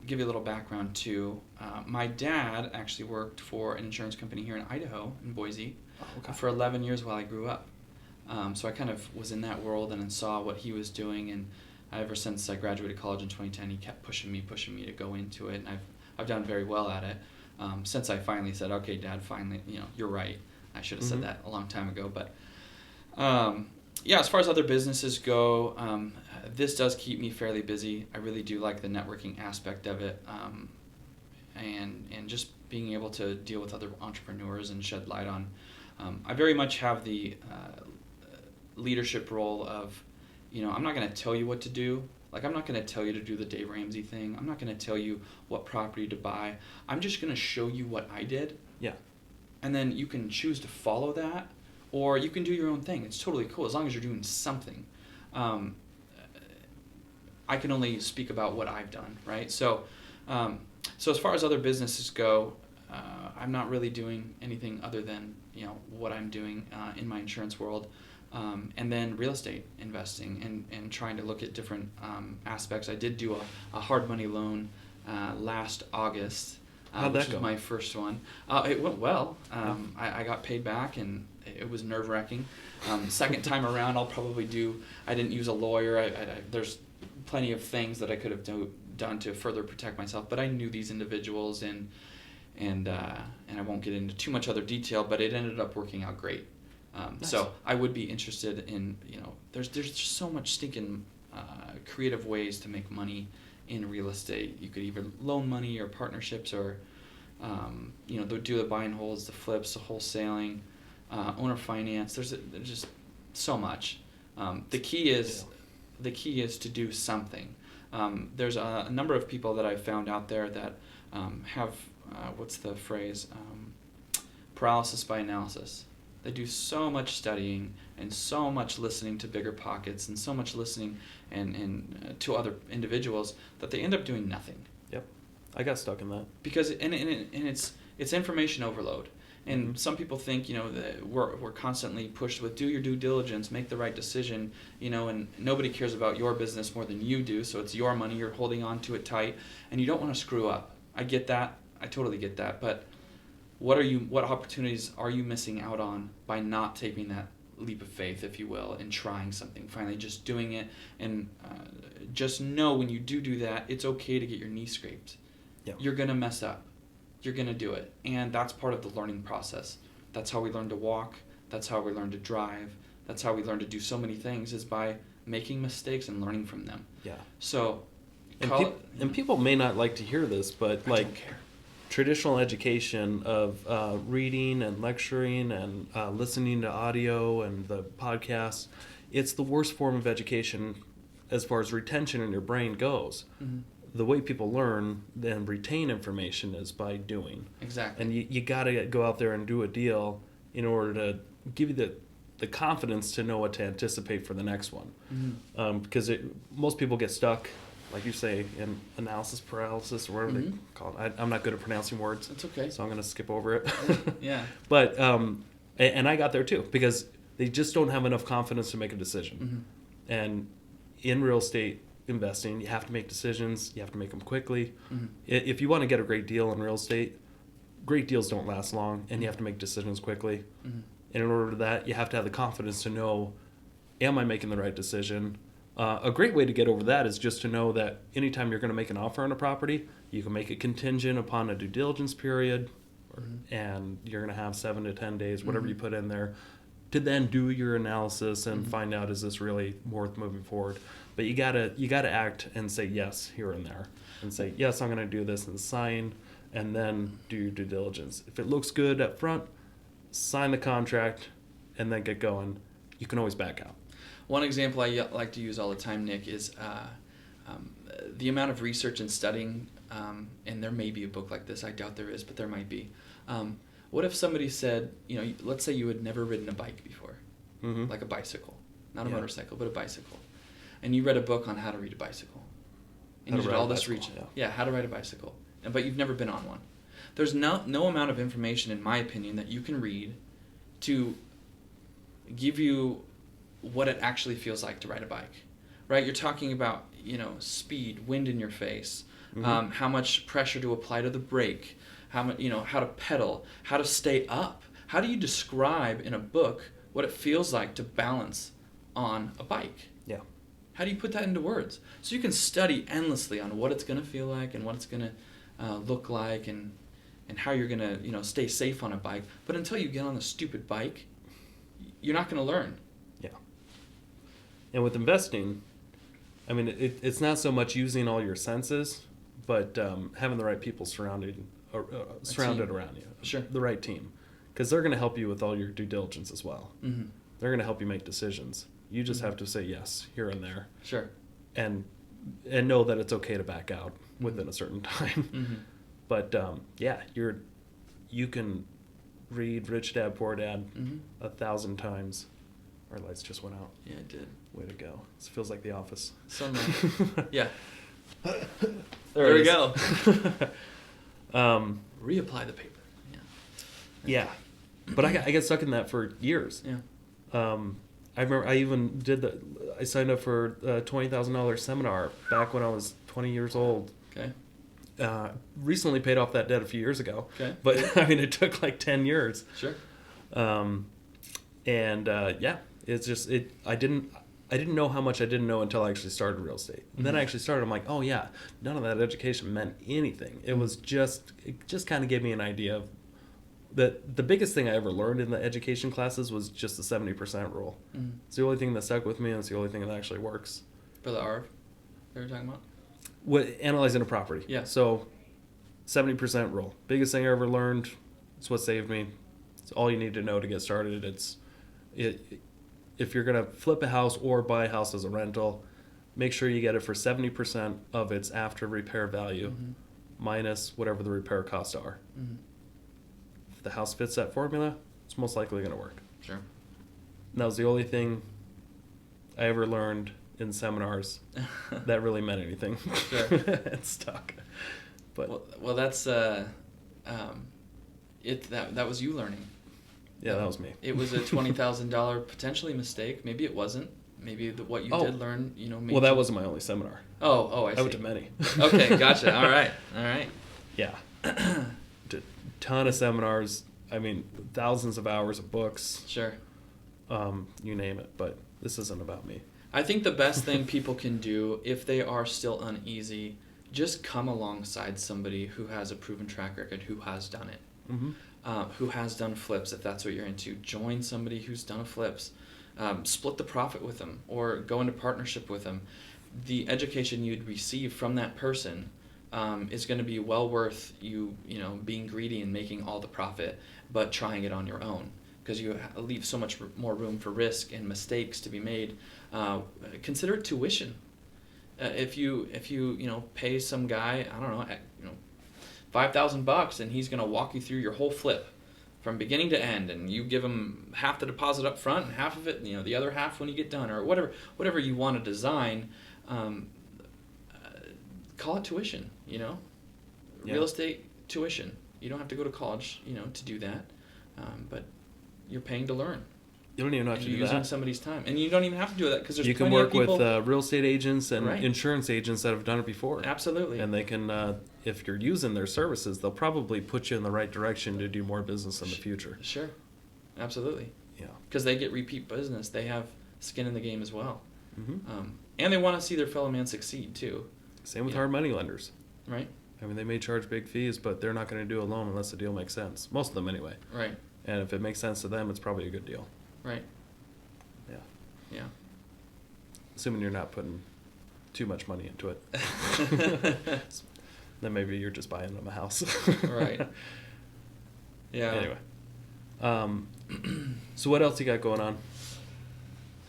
give you a little background too. My dad actually worked for an insurance company here in Idaho, in Boise, for 11 years while I grew up. So I kind of was in that world and then saw what he was doing, and ever since I graduated college in 2010, he kept pushing me to go into it, and I've done very well at it. Since I finally said, okay, Dad, finally, you're right. I should have said that a long time ago. But as far as other businesses go, this does keep me fairly busy. I really do like the networking aspect of it, and just being able to deal with other entrepreneurs and shed light on I very much have the leadership role of, I'm not going to tell you what to do. Like, I'm not going to tell you to do the Dave Ramsey thing. I'm not going to tell you what property to buy. I'm just going to show you what I did. Yeah. And then you can choose to follow that, or you can do your own thing. It's totally cool as long as you're doing something. I can only speak about what I've done, right? So as far as other businesses go, I'm not really doing anything other than what I'm doing in my insurance world, and then real estate investing and trying to look at different aspects. I did do a hard money loan last August, How'd which that go? was my first one. It went well. I got paid back, and it was nerve-wracking. Second time around, I'll probably do. I didn't use a lawyer. There's plenty of things that I could have done to further protect myself, but I knew these individuals, and I won't get into too much other detail, but it ended up working out great. Nice. So I would be interested in, there's just so much stinking creative ways to make money in real estate. You could either loan money or partnerships, or do the buy and holds, the flips, the wholesaling, owner finance. There's just so much. The key is to do something. There's a number of people that I've found out there that have what's the phrase? Paralysis by analysis. They do so much studying and so much listening to bigger pockets and so much listening and to other individuals that they end up doing nothing. Yep. I got stuck in that. Because it's information overload. And some people think, that we're constantly pushed with do your due diligence, make the right decision, and nobody cares about your business more than you do, so it's your money, you're holding on to it tight, and you don't want to screw up. I get that. I totally get that. But what opportunities are you missing out on by not taking that leap of faith, if you will, and trying something, finally just doing it, and just know when you do that, it's okay to get your knee scraped. Yeah. You're going to mess up. You're going to do it. And that's part of the learning process. That's how we learn to walk. That's how we learn to drive. That's how we learn to do so many things, is by making mistakes and learning from them. Yeah. So, and people may not like to hear this, but I don't care. Traditional education of reading and lecturing and listening to audio and the podcasts, it's the worst form of education as far as retention in your brain goes. Mm-hmm. The way people learn and retain information is by doing. Exactly. And you got to go out there and do a deal in order to give you the confidence to know what to anticipate for the next one. Mm-hmm. Because most people get stuck, like you say, in analysis paralysis or whatever they call it. I'm not good at pronouncing words. It's okay. So I'm going to skip over it. Yeah. But, and I got there too, because they just don't have enough confidence to make a decision. Mm-hmm. And in real estate investing, you have to make decisions. You have to make them quickly. Mm-hmm. If you want to get a great deal in real estate, great deals don't last long, and you have to make decisions quickly. Mm-hmm. And in order to that, you have to have the confidence to know, am I making the right decision? A great way to get over that is just to know that anytime you're going to make an offer on a property, you can make it contingent upon a due diligence period, and you're going to have 7 to 10 days, whatever you put in there, to then do your analysis and find out, is this really worth moving forward? But you gotta act and say yes here and there, and say yes, I'm going to do this, and sign, and then do your due diligence. If it looks good up front, sign the contract, and then get going. You can always back out. One example I like to use all the time, Nick, is the amount of research and studying, and there may be a book like this. I doubt there is, but there might be. What if somebody said, let's say you had never ridden a bike before, like a bicycle, not a motorcycle, but a bicycle, and you read a book on how to ride a bicycle, and you did all this research, how to ride a bicycle, but you've never been on one. There's no amount of information, in my opinion, that you can read to give you what it actually feels like to ride a bike, right? You're talking about, speed, wind in your face, how much pressure to apply to the brake, how much, how to pedal, how to stay up. How do you describe in a book what it feels like to balance on a bike? Yeah. How do you put that into words? So you can study endlessly on what it's going to feel like and what it's going to look like, and how you're going to, stay safe on a bike. But until you get on a stupid bike, you're not going to learn. Yeah. And with investing, I mean, it's not so much using all your senses, but having the right people surrounded around you. Sure. The right team. because they're going to help you with all your due diligence as well. Mm-hmm. They're going to help you make decisions. You just Mm-hmm. have to say yes here and there, Sure. and know that it's okay to back out within a certain time. Mm-hmm. But you can read Rich Dad Poor Dad Mm-hmm. 1,000 times. Our lights just went out. Yeah, it did. Way to go! This feels like The Office. Sunlight. Yeah. There we it go. Reapply the paper. Yeah, but I got stuck in that for years. Yeah. I remember I signed up for a $20,000 seminar back when I was 20 years old. Okay. Recently paid off that debt a few years ago. Okay. But I mean, it took like 10 years. Sure. It's just I didn't know how much I didn't know until I actually started real estate. And then I actually started, I'm like, oh yeah, none of that education meant anything. It just kind of gave me an idea of that. The biggest thing I ever learned in the education classes was just the 70% rule. Mm-hmm. It's the only thing that stuck with me, and it's the only thing that actually works. For the ARV that we're talking about? Analyzing a property. Yeah. So 70% rule. Biggest thing I ever learned. It's what saved me. It's all you need to know to get started. If you're going to flip a house or buy a house as a rental, make sure you get it for 70% of its after repair value, Mm-hmm. minus whatever the repair costs are. Mm-hmm. If the house fits that formula, it's most likely going to work. Sure. And that was the only thing I ever learned in seminars that really meant anything. Sure. It stuck. But well, that's that was you learning. yeah, that was me. It was a $20,000 potentially mistake. Maybe it wasn't.Maybe what you did learn, made Well, that wasn't my only seminar. I see. I went to many. Okay, gotcha. All right. Yeah. Did a ton of seminars. I mean, thousands of hours of books. Sure. You name it. But this isn't about me. I think the best thing people can do if they are still uneasy, just come alongside somebody who has a proven track record, who has done it. Mm-hmm. Who has done flips, if that's what you're into. Join somebody who's done flips. Split the profit with them or go into partnership with them. The education you'd receive from that person is going to be well worth you being greedy and making all the profit, but trying it on your own, because you leave so much more room for risk and mistakes to be made. Consider it tuition. If you pay some guy, I don't know, $5,000 and he's going to walk you through your whole flip from beginning to end, and you give him half the deposit up front and half of it, the other half when you get done, or whatever you want to design, call it tuition, Yeah. Real estate tuition. You don't have to go to college, to do that, but you're paying to learn. You don't even have to do You're using that. somebody's time, and you don't even have to do that because there's You can plenty work of people. with real estate agents and Right. insurance agents that have done it before. Absolutely. And they can, if you're using their services, they'll probably put you in the right direction to do more business in the future. Sure. Absolutely. Yeah. Because they get repeat business. They have skin in the game as well. Mm-hmm. And they want to see their fellow man succeed too. Same with Yeah. hard money lenders. Right? I mean, they may charge big fees, but they're not going to do a loan unless the deal makes sense. Most of them, anyway. Right. And if it makes sense to them, it's probably a good deal. Right. Yeah. Yeah. Assuming you're not putting too much money into it. Then maybe you're just buying them a house. Right. Yeah. Anyway. So what else you got going on?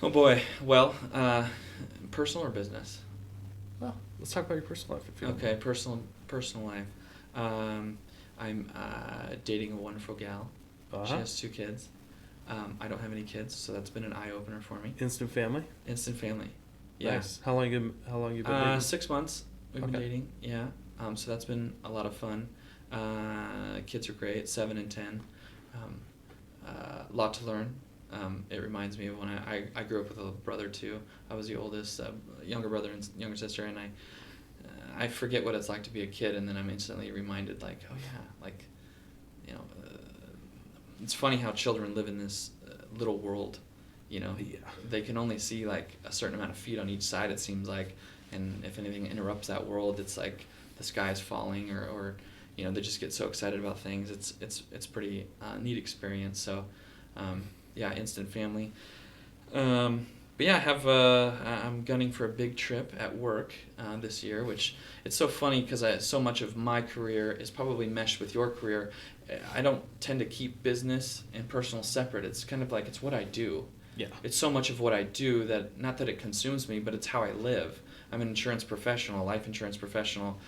Oh boy. Well, personal or business? Well, let's talk about your personal life. If you don't Okay. mind. Personal life. I'm dating a wonderful gal. She Uh-huh. has 2 kids. I don't have any kids, so that's been an eye opener for me. Instant family. Instant family. Yeah. Nice. How long you been dating? 6 months we've been Okay. dating. Yeah. So that's been a lot of fun. Kids are great, 7 and 10. A lot to learn. It reminds me of when I grew up with a brother too. I was the oldest, younger brother and younger sister, and I forget what it's like to be a kid, and then I'm instantly reminded, like, oh yeah, like, it's funny how children live in this little world. Yeah. They can only see like a certain amount of feet on each side, it seems like, and if anything interrupts that world, it's like the sky is falling, or they just get so excited about things. It's pretty neat experience. So yeah, instant family. But yeah, I'm gunning for a big trip at work this year, which it's so funny because so much of my career is probably meshed with your career. I don't tend to keep business and personal separate. It's kind of like it's what I do. Yeah. It's so much of what I do that not that it consumes me, but it's how I live. I'm an insurance professional, life insurance professional,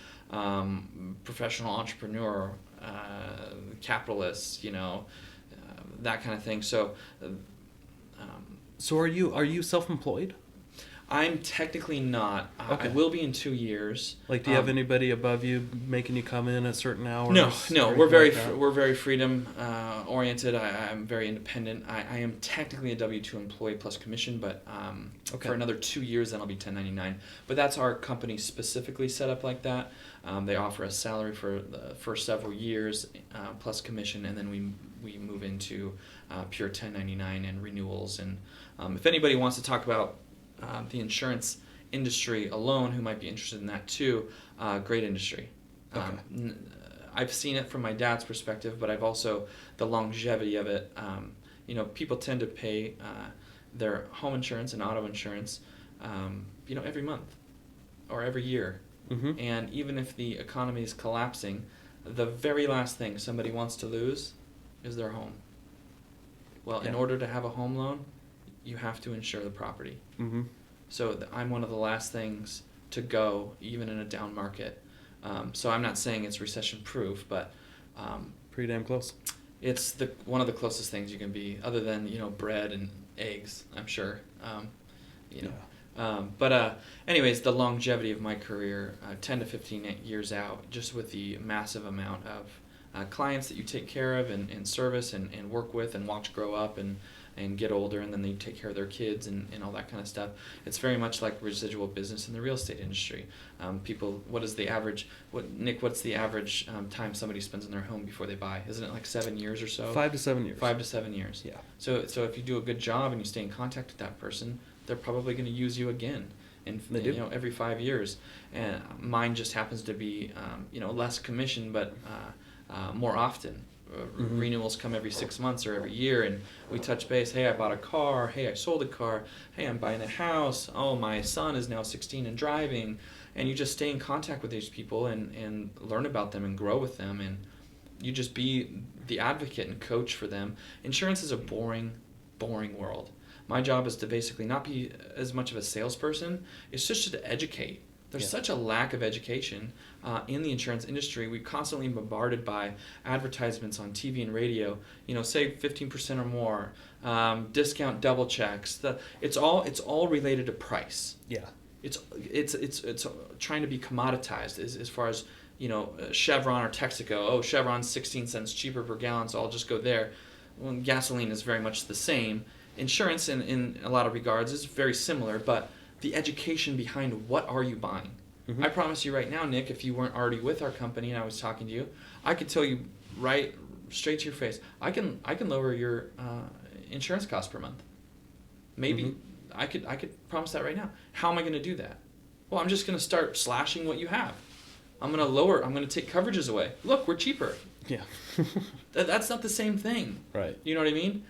professional entrepreneur, capitalist, that kind of thing. So. So are you self-employed? I'm technically not. Okay. I will be in 2 years. Like, do you have anybody above you making you come in at certain hours? No. or We're anything very like that? we're very freedom oriented. I'm very independent. I am technically a W-2 employee plus commission, but Okay. for another 2 years, then I'll be 1099. But that's our company specifically set up like that. They offer us salary for the first several years plus commission, and then we move into pure 1099 and renewals. And if anybody wants to talk about the insurance industry alone, who might be interested in that too, great industry. Okay. I've seen it from my dad's perspective, but I've also the longevity of it. People tend to pay their home insurance and auto insurance, every month or every year. Mm-hmm. And even if the economy is collapsing, the very last thing somebody wants to lose is their home. Well, in Yeah. order to have a home loan, you have to insure the property. Mm-hmm. So I'm one of the last things to go, even in a down market. So I'm not saying it's recession-proof, but Pretty damn close. it's one of the closest things you can be, other than bread and eggs. I'm sure. Anyways, the longevity of my career, 10 to 15 years out, just with the massive amount of clients that you take care of and service and work with and watch grow up and get older, and then they take care of their kids and all that kind of stuff. It's very much like residual business in the real estate industry. What's the average time somebody spends in their home before they buy? Isn't it like 7 years or so? 5 to 7 years. 5 to 7 years. Yeah. So if you do a good job and you stay in contact with that person, they're probably going to use you again, and They do. every 5 years. And mine just happens to be less commission, but more often. Mm-hmm. Renewals come every 6 months or every year, and we touch base. Hey, I bought a car. Hey, I sold a car. Hey, I'm buying a house. Oh, my son is now 16 and driving. And you just stay in contact with these people and learn about them and grow with them, and you just be the advocate and coach for them. Insurance is a boring world. My job is to basically not be as much of a salesperson. It's just to educate. There's such a lack of education in the insurance industry. We're constantly bombarded by advertisements on TV and radio. Save 15% or more, discount double checks. It's all related to price. Yeah. It's trying to be commoditized as far as Chevron or Texaco. Oh, Chevron's 16 cents cheaper per gallon, so I'll just go there. Well, gasoline is very much the same. Insurance, in a lot of regards, is very similar, but the education behind what are you buying. Mm-hmm. I promise you right now, Nick, if you weren't already with our company and I was talking to you, I could tell you right straight to your face, I can lower your insurance cost per month. Maybe. Mm-hmm. I could promise that right now. How am I going to do that? Well, I'm just going to start slashing what you have. I'm going to take coverages away. Look, we're cheaper. Yeah. That's not the same thing. Right. You know what I mean?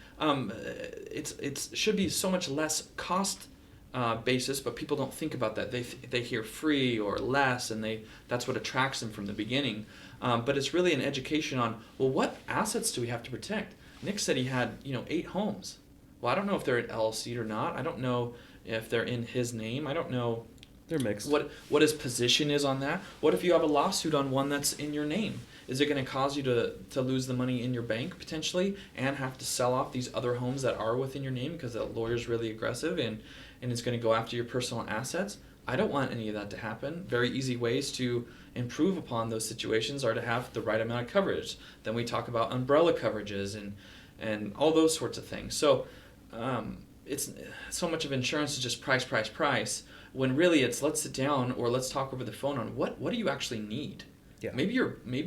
It should be so much less cost basis, but people don't think about that. They hear free or less, and that's what attracts them from the beginning. But it's really an education on, well, what assets do we have to protect? Nick said he had 8 homes. Well, I don't know if they're an LLC or not. I don't know if they're in his name. I don't know They're mixed. what his position is on that. What if you have a lawsuit on one that's in your name? Is it going to cause you to lose the money in your bank potentially and have to sell off these other homes that are within your name because the lawyer's really aggressive and it's going to go after your personal assets? I don't want any of that to happen. Very easy ways to improve upon those situations are to have the right amount of coverage. Then we talk about umbrella coverages and all those sorts of things. So it's so much of insurance is just price, when really it's let's sit down or let's talk over the phone on what do you actually need. Yeah. Maybe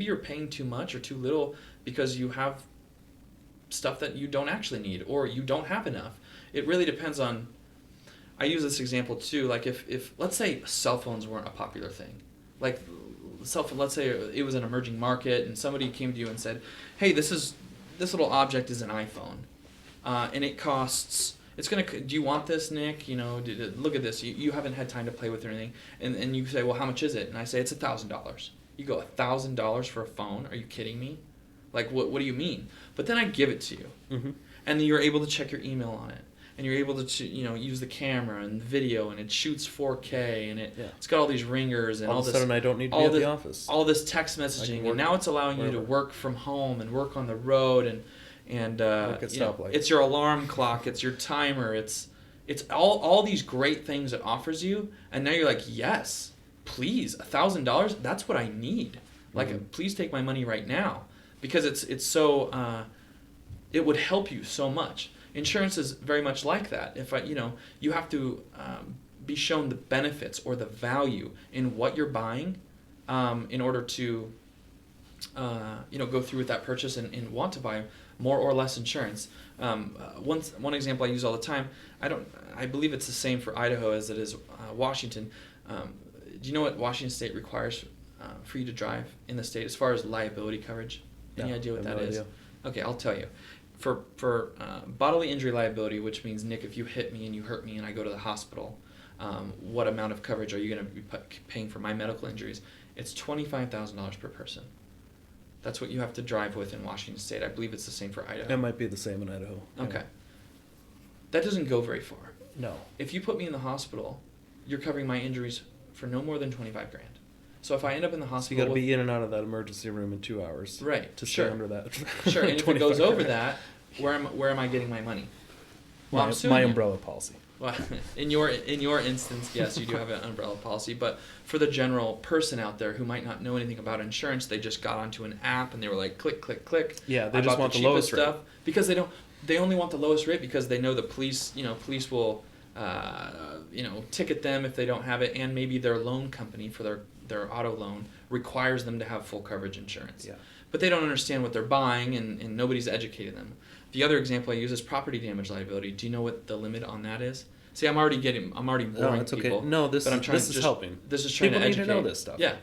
you're paying too much or too little because you have stuff that you don't actually need or you don't have enough. It really depends on. I use this example too. Like if let's say cell phones weren't a popular thing, like cell phone. Let's say it was an emerging market and somebody came to you and said, "Hey, this little object is an iPhone, and it costs It's gonna. Do you want this, Nick? Look at this. You haven't had time to play with it or anything. And you say, well, how much is it? And I say it's $1,000. You go, $1,000 for a phone? Are you kidding me? Like, what do you mean? But then I give it to you, and then you're able to check your email on it, and you're able to use the camera and the video, and it shoots 4K, and it's got all these ringers and all of a sudden I don't need to be at the office. All this text messaging, and now it's allowing you to work from home and work on the road, and it's your alarm clock, it's your timer, it's all these great things it offers you, and now you're like, yes, please, $1,000, that's what I need. Like, please take my money right now, because it's so it would help you so much. Insurance is very much like that. If you have to be shown the benefits or the value in what you're buying, in order to go through with that purchase and want to buy more or less insurance. One example I use all the time. I believe it's the same for Idaho as it is Washington. Do you know what Washington State requires for you to drive in the state as far as liability coverage? Any idea what that is? Idea. Okay, I'll tell you. For bodily injury liability, which means, Nick, if you hit me and you hurt me and I go to the hospital, what amount of coverage are you going to be paying for my medical injuries? It's $25,000 per person. That's what you have to drive with in Washington State. I believe it's the same for Idaho. It might be the same in Idaho. Okay. Yeah. That doesn't go very far. No. If you put me in the hospital, you're covering my injuries for no more than $25,000. So if I end up in the hospital, so you got to be in and out of that emergency room in 2 hours, right? To stay under that. Sure. And if it goes over that, where am I getting my money? Well, my umbrella policy. Well, in your instance, yes, you do have an umbrella policy. But for the general person out there who might not know anything about insurance, they just got onto an app and they were like, click, click, click. Yeah, they just want the lowest rate. Because they only want the lowest rate because they know the police will ticket them if they don't have it, and maybe their loan company for their auto loan requires them to have full coverage insurance. Yeah. But they don't understand what they're buying, and nobody's educated them. The other example I use is property damage liability. Do you know what the limit on that is? See, I'm already boring no, it's people. Okay. No, this is helping. This is trying people to educate. People need to know this stuff. Yeah.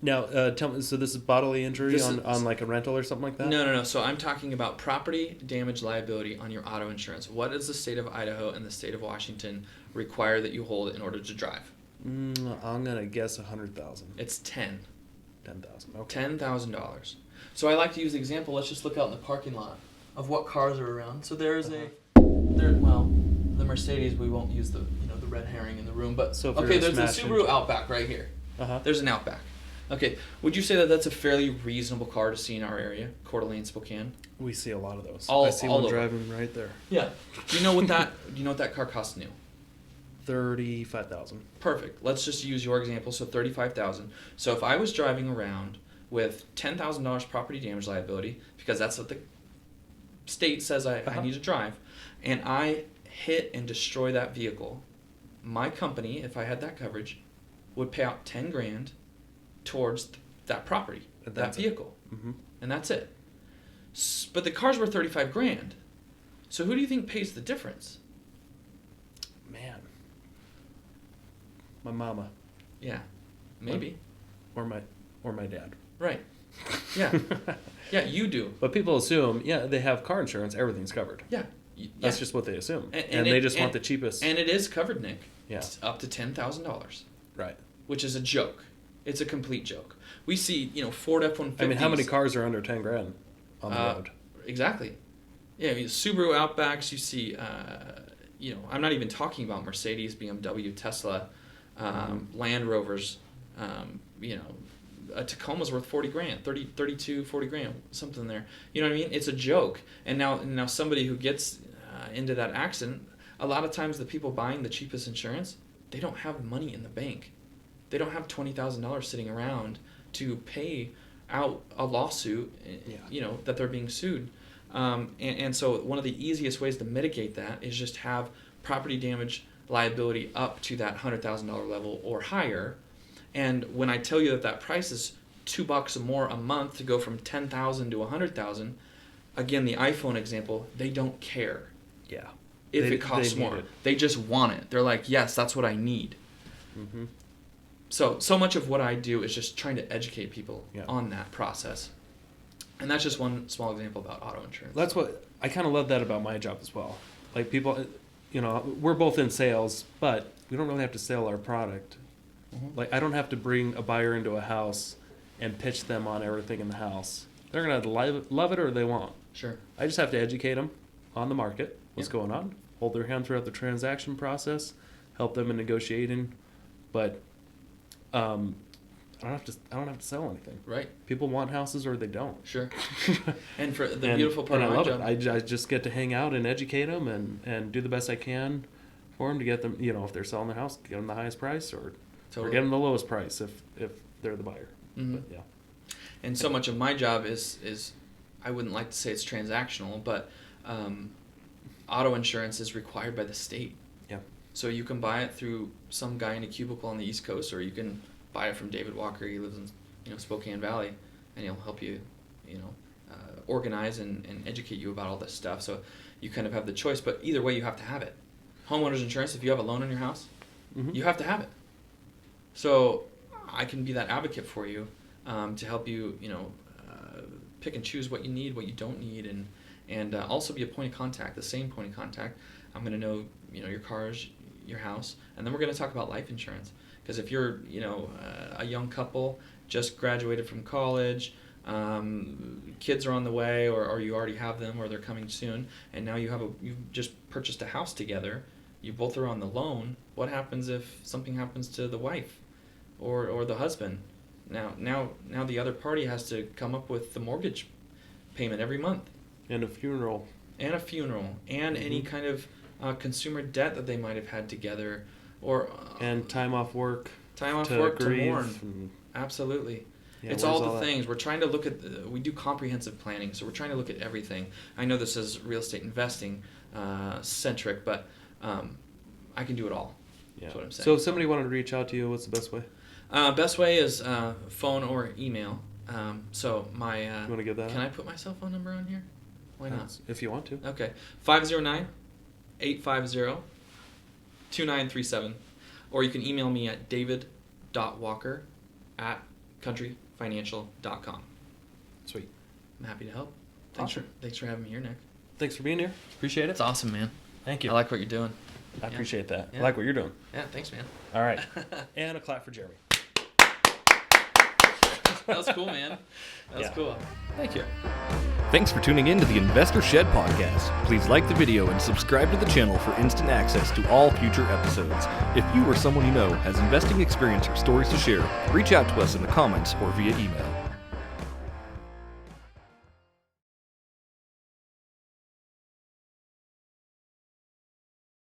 Now, tell me. So this is bodily injury on like a rental or something like that? No. So I'm talking about property damage liability on your auto insurance. What does the state of Idaho and the state of Washington require that you hold in order to drive? I'm gonna guess 100,000. It's 10. 10,000. Okay. $10,000. So I like to use the example. Let's just look out in the parking lot of what cars are around. So there is the Mercedes. We won't use the red herring in the room, but so there's a Subaru Outback right here. There's an Outback. Okay, would you say that that's a fairly reasonable car to see in our area, Coeur d'Alene, Spokane? We see a lot of those. I see one driving right there. Yeah. Do you know what that car costs new? $35,000. Perfect. Let's just use your example. So $35,000. So if I was driving around with $10,000 property damage liability, because that's what the state says I need to drive, and I hit and destroy that vehicle, my company, if I had that coverage, would pay out $10,000 towards that property, that vehicle, and that's it. But the car's worth $35,000. So who do you think pays the difference? Man, my mama. Yeah, maybe. Or my dad. Right. Yeah. Yeah, you do. But people assume, they have car insurance, everything's covered. Yeah. That's just what they assume. And they just want the cheapest. And it is covered, Nick. Yeah. It's up to $10,000. Right. Which is a joke. It's a complete joke. We see, Ford F-150s. I mean, how many cars are under $10,000 on the road? Exactly. Yeah, Subaru Outbacks, you see, I'm not even talking about Mercedes, BMW, Tesla, Land Rovers, a Tacoma's worth $40,000, 32, $40,000, something there. You know what I mean? It's a joke. And now somebody who gets into that accident, a lot of times the people buying the cheapest insurance, they don't have money in the bank. They don't have $20,000 sitting around to pay out a lawsuit, that they're being sued. And so one of the easiest ways to mitigate that is just have property damage liability up to that $100,000 level or higher. And when I tell you that price is $2 more a month to go from $10,000 to $100,000, again, the iPhone example, they don't care. Yeah. If it costs more, they just want it. They're like, yes, that's what I need. Mm-hmm. So much of what I do is just trying to educate people on that process. And that's just one small example about auto insurance. That's what I kind of love that about my job as well. Like people, we're both in sales, but we don't really have to sell our product. Mm-hmm. Like I don't have to bring a buyer into a house and pitch them on everything in the house. They're gonna love it or they won't. Sure. I just have to educate them on the market, what's Yep. going on, hold their hand throughout the transaction process, help them in negotiating, but I don't have to sell anything. Right. People want houses or they don't. Sure. And for the beautiful part and of I my love job. it. I just get to hang out and educate them and do the best I can for them to get them. If they're selling their house, get them the highest price or get them the lowest price if they're the buyer. Mm-hmm. But, yeah. And so much of my job is I wouldn't like to say it's transactional, but auto insurance is required by the state. Yeah. So you can buy it through some guy in a cubicle on the East Coast, or you can buy it from David Walker. He lives in Spokane Valley, and he'll help you organize and educate you about all this stuff. So you kind of have the choice, but either way you have to have it. Homeowners insurance, if you have a loan on your house, Mm-hmm. you have to have it. So I can be that advocate for you to help you, pick and choose what you need, what you don't need, and also be a point of contact, the same point of contact. I'm going to know, your cars, your house, and then we're going to talk about life insurance. Because if you're, a young couple, just graduated from college, kids are on the way, or you already have them, or they're coming soon, and now you've just purchased a house together, you both are on the loan, what happens if something happens to the wife or the husband? Now the other party has to come up with the mortgage payment every month. And a funeral. And Mm-hmm. any kind of consumer debt that they might have had together, or And time off work. to grieve mourn. and- Absolutely. Yeah, It's where's all the that? things. We're trying to look at, we do comprehensive planning, so we're trying to look at everything. I know this is real estate investing centric, but I can do it all. Yeah. That's what I'm saying. So if somebody wanted to reach out to you, what's the best way? Best way is phone or email. So my, You want to give that can out? I put my cell phone number on here? Why not? If you want to. Okay. 509-850-2937. Or you can email me at david.walker@countryfinancial.com. Sweet. I'm happy to help. Awesome. Thanks for having me here, Nick. Thanks for being here. Appreciate it. It's awesome, man. Thank you. I like what you're doing. I appreciate that. Yeah. I like what you're doing. Yeah, thanks, man. All right. And a clap for Jeremy. That was cool, man. That was Yeah. cool. Thank you. Thanks for tuning in to the Investor Shed podcast. Please like the video and subscribe to the channel for instant access to all future episodes. If you or someone you know has investing experience or stories to share, reach out to us in the comments or via email.